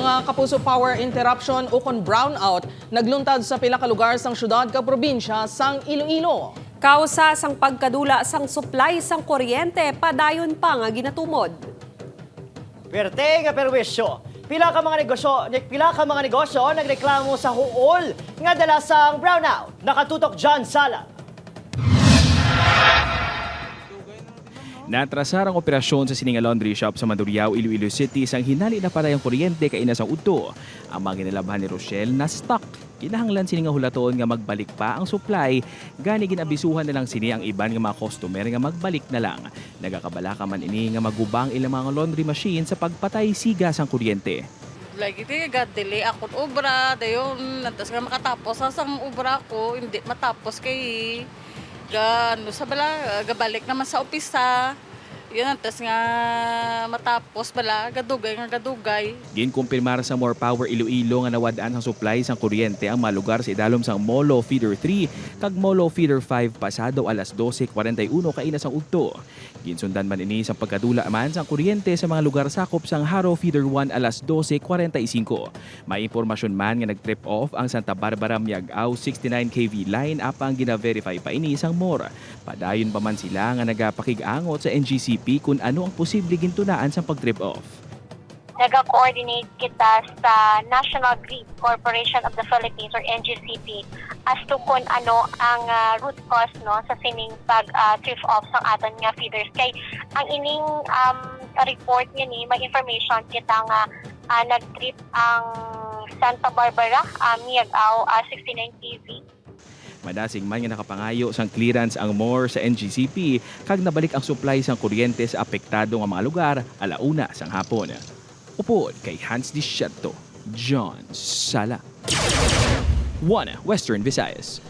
Mga kapuso power interruption o kon brownout nagluntad sa pila ka lugar sang syudad kag probinsya sang Iloilo. Kausa sang pagkadula sang supply sang kuryente padayon pa nga ginatumod. Perte nga perwisyo. Pila ka mga negosyo nagreklamo sa huol nga dala sang brownout. Nakatutok John Sala. Natrasar ang operasyon sa sininga laundry shop sa Mandurriao, Iloilo City sang hinali na parayang kuryente kay inasang udto. Ang mga ginalabhan ni Rochelle na stuck. Kinahanglan sini nga hulaton nga magbalik pa ang supply, gani ginabisuhan na lang sini ang iban nga mga customer nga magbalik na lang. Nagakabalaka man ini nga magubang ilang mga laundry machine sa pagpatay siga sang kuryente. Lagi di gadili ako obra dayon lantas nga makatapos asang obra ko hindi matapos kay gano sa bala gabalik naman sa opisa. Yun antas nga matapos bala gadugay. Ginkumpirmar sa More Power Iloilo nga nawadaan ang supply sang kuryente ang mga lugar sa idalom sang Molo Feeder 3 kag Molo Feeder 5 pasado alas 12:41 kaina sang udto. Ginsundan man ini sa pagkadula man sang kuryente sa mga lugar sakop sang Haro Feeder 1 alas 12:45. May impormasyon man nga nag-trip off ang Santa Barbara Miagao 69 kV line apang gina-verify pa ini sang More. Padayon pa man sila nga nagapakig-angot sa NGCP kung ano ang posible gintunaan sa pag-trip off. Nag-coordinate kita sa National Grid Corporation of the Philippines or NGCP as to kung ano ang root cause no sa sining pag-trip off sa aton nga feeders. Kay ang ining report niya ni may information kita nga nag-trip ang Santa Barbara, Miagao 69 kV. Madasing man nga nakapangayo sang clearance ang More sa NGCP kag nabalik ang supply sang kuryente sa apektado nga mga lugar alauna sang hapon. Upod kay Hans Disciato, John Sala. 1 Western Visayas.